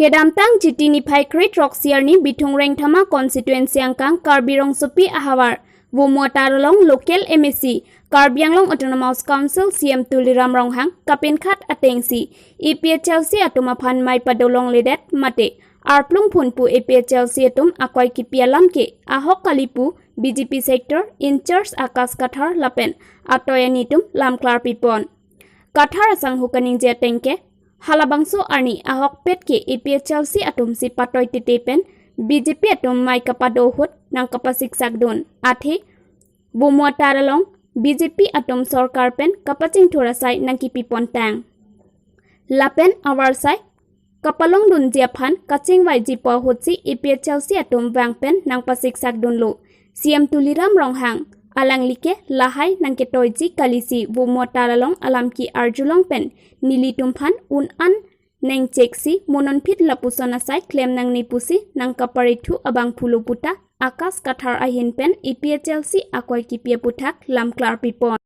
Kedamtang Jitini Krit Roxiarni Bitung Reng Thama Constituency Angkang Karbirong Supi Ahawar Wumuatarolong Local MSC Karbianglong Autonomous Council CM Tuliram Ronghang Kapinkat Atengsi EPHLC Atumaphan Mai Padolong Ledet Mate Arplung Punpu EPHLC Atum Akwai Kipialam Ke Ahok Kalipu BJP Sector In Charge Akas Kathar Lapen Atoyanitum Lamklar Pipon Kathar Asang Hukaning Jetengke Halabangso Arni Ahok Petke EPHLC Atum si Patoy Titepen BJP Atum Mai Kapadohut Nang Kapasik Sagdon Ate Bumuataralong BJP Atum Sorkar Pen Kapaching Thorasai Nang Kipipon Tang Lapen Awarsai Kapalong Dun Jiaphan Kaching Wai Jipo Hutsi EPHLC Atum Wang Pen Nang Pasik Sagdon Lo CM Tuliram Ronghang Alang like lahai nang ketoiji kalisi bumuataralong alam ki arjulong pen nili tumphan un an neng cheksi mononpit lapusona sai claim nang nipusi nang kaparithu abang phuluputa akas kathar ahin pen EPHLC akoi kipia puthak lamklar pipon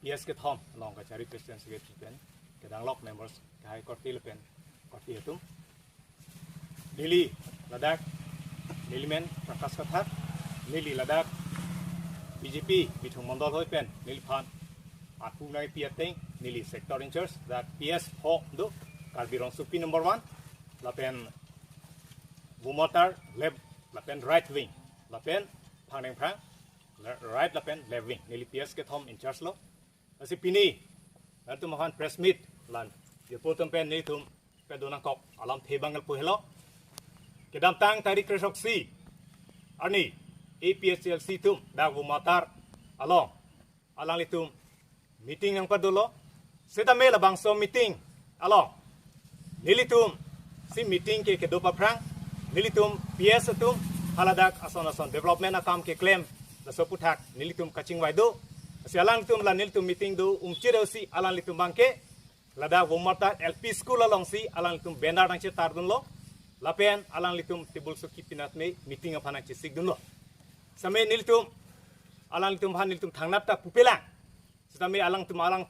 yes ke thom long ka chari president secretary pen kedang lock members kai kortil pen korti tum Nili Ladakh Nilimen Prakas Kathak Nili Ladakh BJP Bitung Mondol Hoi Pen Nili Phan Atu Nai Piateng Nili Sector In Charge that PS Ho Do Karbirong Supi number 1 Lapen Bumotar Left Lapen Right Wing Lapen Phaneng Phang Right Lapen Left Wing Nili PS ke thom In Charge lo Asi Pini Lalu makan press meet Lan Yepotum Pen Nili Tum Pedonang Kok Alam Thebangal Puhelo Kedam Tang Tarik Kresoksi Arni EPHLC tum dah bumatar along alang litum meeting yang padulo seta mela bangso meeting along nilitum si meeting ke kedopa prang nilitum PS tum haladak ason development akam ke claim la soputhak nilitum kaching waido si alang litum la nilitum meeting do umchirau si alang litum bangke lada bumatar LP school along si alang litum benar nang cetar dunlo lapen alang litum tibul suki pinat me meeting apana cisik dunlo Sampai nilitum alang litum han nilitum thangnap ta pupelang sampai alang tum alang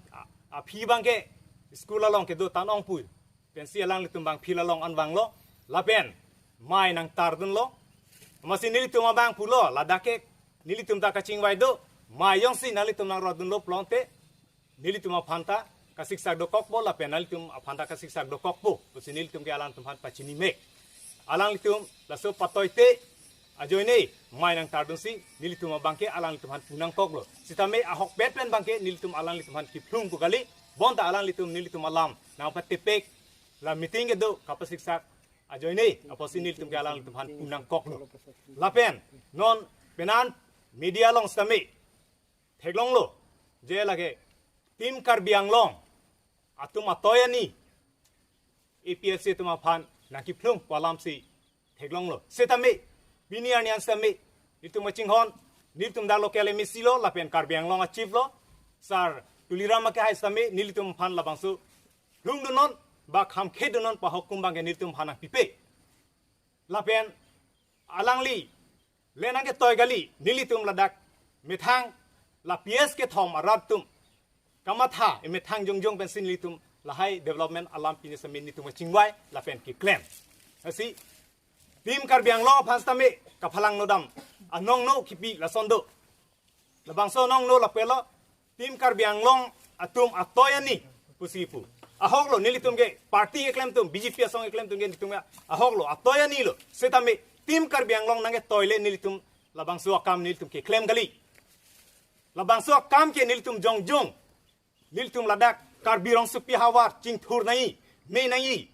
phi bangke school along ke do tanong pui pensi alang litum bang phi along anwang lo lapen mai nang tardun lo masih nilitum abang pulo ladake nilitum ta kaching wai do mai yong si nalitum nang rodun lo plonte nilitum aphanta kasik sak do kokbo lapen nalitum aphanta kasik sak do kokbo usi nilitum ke alang tum han pachini me alang litum laso patoite Ajoine mai nang tardun si nilitum bangke alang litum han punang koklo sitame ahok betpen bangke nilitum alang litum han kiplung kali bonta alang litum nilitum alam nang patepek la meeting do kapasiksak ajoine aposi nilitum ke alang litum han punang koklo lapen non penan media long sitame theglong lo je lage tim karbiang long atum atoyani EPHLC tuma phan nang kiplung kwalam si theglong lo sitame Bini arnian sami itu macing hon nilitum dah lokal emisi lo lapen karbiang long achieve lo sar tuliram ke hai sami nilitum phan labangsu lung dunon ba kham khe dunon pa hukum bang nilitum phana pipe lapen alangli lenang ke toy gali nilitum ladak methang la PS ke thom aratum kamatha methang jongjong pensin nilitum lahai development alam pini sami nilitum macing wai lapen ki claim asi Tim karbiang long pastame kapalang nodam anong no kipi la sondo la bangso nong no la pelo tim karbiang long atum atoyani pusipu ahok lo nilitum ge party ke claim tum BJP asong ke claim tum ge nitum ahok lo atoyani lo setame tim karbiang long nange toile nilitum la bangso akam nilitum ke claim gali la bangso akam ke nilitum jongjong nilitum ladak karbirong supi hawar ching thur nai me nai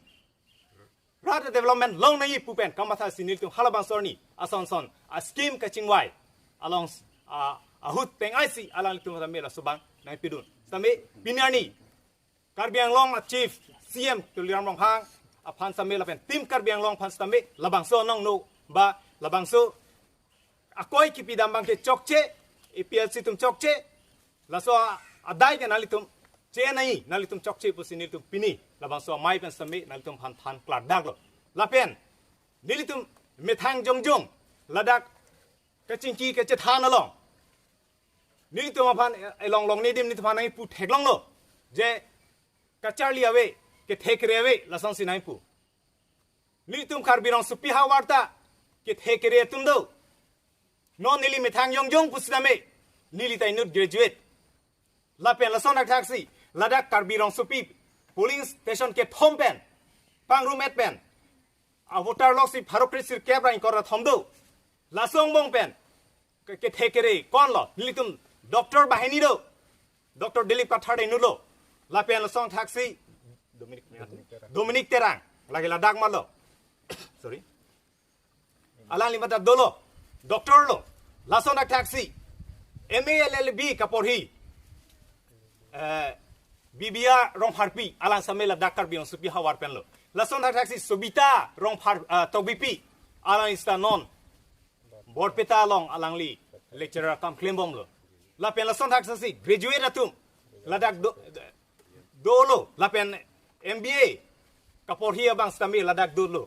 Rata development long na pupen kamatha sinil tum halabang sorni asonson a scheme kaching wai along ahut peng IC alang tum samela subang nai pidun sami binani karbiang long chief CM tuliram long hang aphan samela pen tim karbiang long phan sami labang so nong no ba labang so akoi kipidam bang ke chokche EPHLC tum chokche laso adai ke nalitum che nai nalitum chokche pusinil tum pini labang so mai pen sami nalitum phan than klar daglo lapen nilitum methang jongjong ladak kachingki ke chethan along nilitum aphan elong long nidim nitum phan nai pu theklong lo je kacharli awe ke thekre awe lasang sinai pu nilitum karbirong supi hawarta ke thekere tundo non nili methang yong pusdame nili tai nut graduate lapen lason ak taxi ladak karbirong supi polling station ke thompen pang roommate pen a voter log si pharokrisir kebra kora thomdo lasong bong pen ke thekere kon lo nilitum doctor bahini do Dr. Dilip Kathare nulo lapen lasong taxi Dominic Terang lagi ladak malo sorry alang limata dolo doctor lo lasong nak taxi MALLB kaporhi bibia rong harpi alang samela dakar biong supi hawar pen lo lasong nak taxi subita rong tobipi alang istanon board peta long alang li lecturer kam klembom lo lapen lasong taxi graduate atum ladak dolo lapen MBA kaporhi abang stami ladak dulu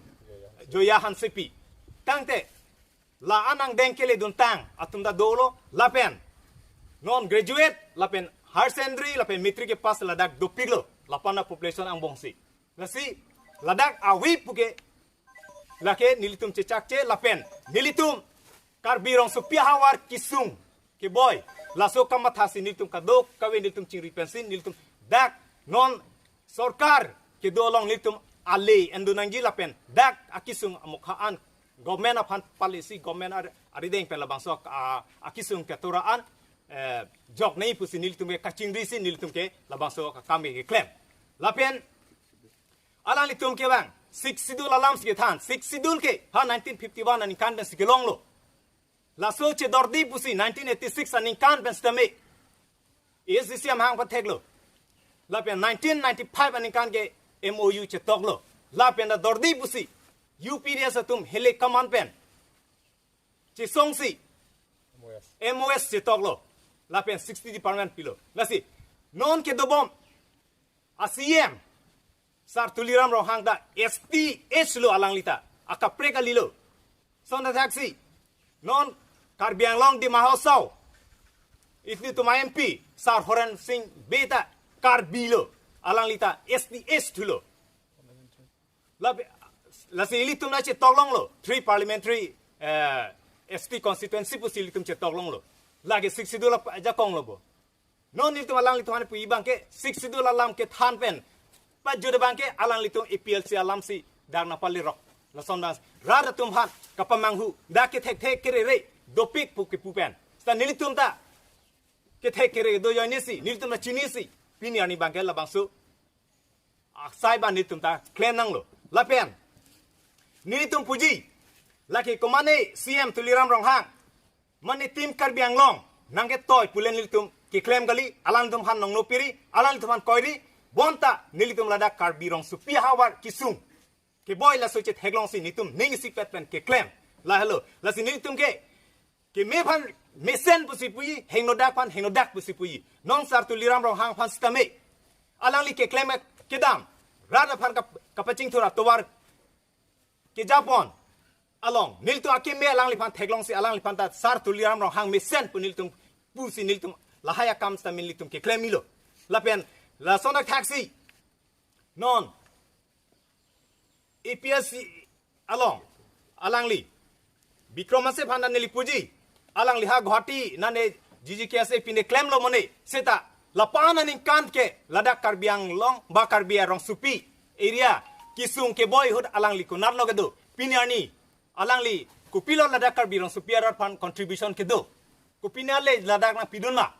joya hansipi tangte la anang dengkele duntang atumda dolo lapen non graduate lapen higher secondary lapen matric ke pas ladak dopiglo lapana population ang bongsi nasi ladak awi puke lake nilitum cecakce lapen nilitum karbirong supia hawar kisung ke boy laso kamathasi nilitum kadok kawe nilitum cingri pensin nilitum dak non Sorkar ke dolong litum ali endunangi lapen dak akisung mukhaan government of policy government arideng pen labang sok akisung keturaan jok nei pusi nilitum ke kacing risi nilitum ke labang sok kami ke claim lapen alang litum ke bang 6 sidul alam ke than 6 sidul ke ha 1951 ani kan den sigelong lo laso che dordi pusi 1986 ani kan ben stame is siam hang pathek lo lapen 1995 ani kan ke MOU che toklo lapen da dordi busi UPDS atum hele command pen che songsi MOS che toklo lapen 60 department pilo lasi non ke dobom ACM sar tuliram ro hangda STH lo alang lita akapreka lilo sonda taxi non karbiang long di mahosau itni to my MP sar Horan Singh beta Karbilo alang lita STS tulo lasi ilitum na che toglong lo 3 parliamentary ST constituency pusi ilitum che toglong lo lagi 60 dola aja kong lo bo non ilitum alang litum hani pu ibang ke 60 dola alam ke than pen pa jude bang ke alang litum APLC alam si darna pali rok la sondas rada tum han kapamanghu da ke thek kere re dopik pu ke pu pen sta nilitum ta ke thek kere do yoinisi nilitum na chinisi pini ani bangkel la bangsu aksai ban nitum ta klenang lo lapen nilitum puji laki komane CM tuliram rong hang mani tim karbiang long nangke toy pulen nilitum ki klem gali alang tum han nong no piri alang tum han koiri bonta nilitum lada karbirong supi hawar kisung ke boy la soche theglong si nitum ning si pet pen ke klem la hello la si nilitum ke me phan mesen pusi puyi hengnodak pusi puyi non sar tu liram rong hang phan stame alang li ke klem kedam rada phan kapaching thura towar ke japon along nil tu akim me alang li phan theglong si alang li phan ta sar tu liram rong hang mesen pu nil tum pusi nil tum lahaya kam sta min li tum ke klem milo lapen la sonak taxi non APS along alang li bikromase phan nili puji alang liha ghati nane GGKSA pine claim lo mone seta lapana ning kan ke ladak karbiang long ba karbia rong supi area kisung ke boyhood alang li kunar lo gedo piniani alang li kupilo ladak karbi rong supi arar pan contribution ke do kupinale ladak na pidunma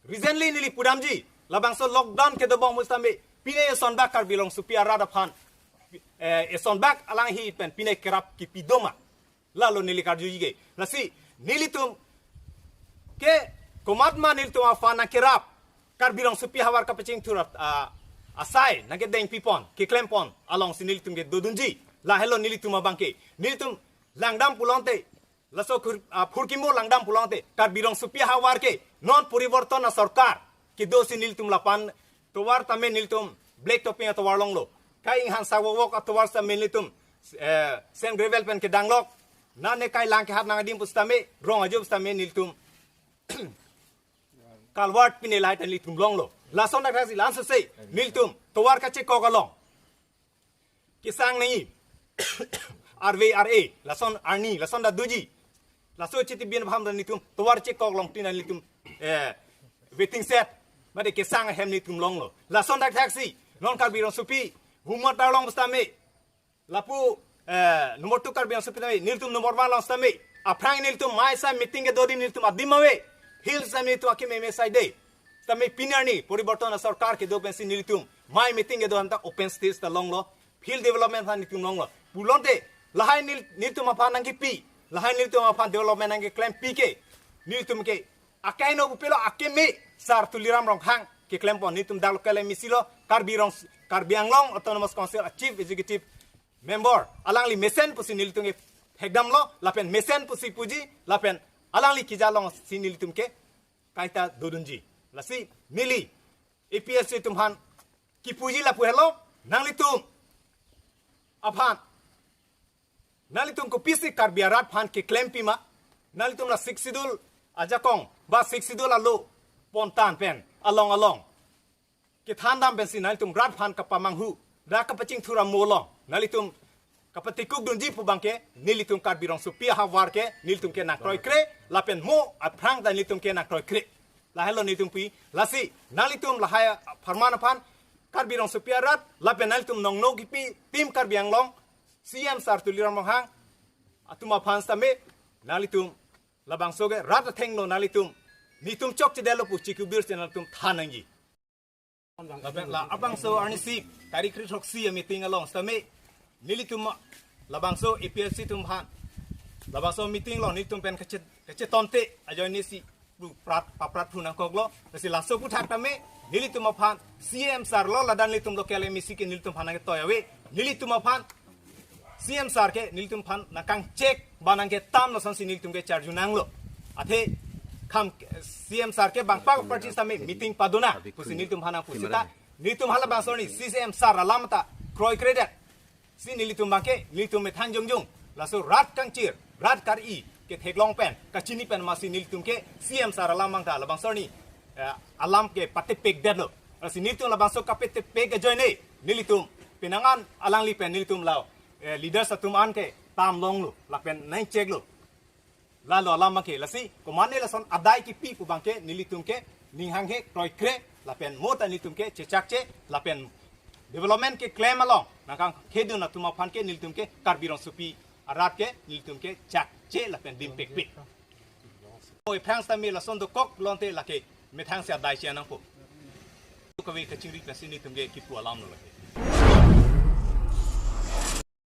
recently nili pudamji labang so lockdown ke do bong mustambe pine son ba karbi rong supi arar pan son back alang hi pen pine kerap ki pidoma lalo nili karjuji ge nasi nilitum ke komatma nilitum afana kerap karbirong supi hawar kapaching turat asai nage deng pipon ke klempon along si nilitum ge dodunji la hello nilitum abangke nilitum langdam pulonte laso phurkimo langdam pulonte karbirong supi hawar ke non puriborton na sarkar ke dosi nilitum lapan towar tame nilitum black topping atowar longlo kai ing han sawok atowar sa nilitum sen gravel pen ke danglok na ne kai lang ke hat nang dim pustame rong ajub stame niltum kalwat pine lai tan litum long lo la son na kasi lan se niltum towar ka che ko galong kisang nei RVRA lason arni lason da duji laso chiti bien pham dan nitum tawar che kok long tinan nitum waiting set made ke sang hem nitum long lo lason da taxi non karbirong supi humot da long stame lapu nomor 2 karbirong supi tame nitum nomor 1 long stame aprang nitum mai sa meeting ke dodi nitum adimawe hills sa nitum akime me sai day stame pinarni poriborton sarkar ke do pensi nitum mai meeting ke do anta open stage ta long lo field development han nitum long lo pulonte lahai nitum apa nang pi lahai nitum apa development nang claim pk nitum ke akaino upelo akeme sar tuliram rong hang ke claim pon nitum dal kale misilo karbiang long autonomous council chief executive member alangli mesen pusi nitum ke hegdam lo lapen mesen pusi puji lapen alangli kijalong sinilitum ke kaita dodunji lasi mili APS tumhan ki puji la puhelo nanglitum aphan nalitum ko pisi karbiarat phan ke claim pima nalitum la siksidul ajakong ba siksidul alo pontan pen along ke thandam bensi nalitum rat phan ka pamanghu da ka paching thura molong nalitum kapatikuk dunji pubangke nilitum karbirong supia hawar ke nilitum ke nakroi kre lapen mo aprang da nilitum ke nakroi kre la hello nilitum pi lasi nalitum la haya farmana phan karbirong supia rat lapen nalitum nong no gipi tim karbiang long CM sar tuliram hang atuma phans tame nalitum labang soge rat thengno nalitum nitum chok chedelo puchi kubir nalitum thanangi la abang so arnisi tarik ri roksi meeting along tame nilitum labang so APLC tum han labang so meeting long nilitum pen kache tonte ajoy nisi prat phunang koklo si laso puthak tame nilitum phan CM sar lo ladan nilitum lokale misi ke nilitum phanang toyawe nilitum phan CM sar ke nilitum phan nakang check banang ke tam no sansi nilitum ke charge nang lo athe kham CM sar ke bangpa party same meeting paduna pusi nilitum phanang pusita nilitum hala bangsoni CCM sar alamata kroi credit si nilitum bangke nilitum me thang jong laso rat kangchir rat kar i ke theklong pen ka chini pen masi nilitum ke CM sar alamang ta labangsoni alam ke pate pek dedlo si nilitum labangso kapete pek joine nilitum pinangan alangli pen nilitum lao leader satum an ke tam long lu lapen nai check lu lalo alam ke lasi komane lason adai ki pi pubangke nilitum ke ninghang he kroi kre lapen mota nilitum ke chechak che lapen development ke claim along nakang khedun atuma phan ke nilitum ke karbirong supi arat ke nilitum ke chak che lapen dim pek pek oi phang stami lason do kok lonte lake methang sia dai che nang po ko we ka chiri ka sini tum ke ki pu alam lu lake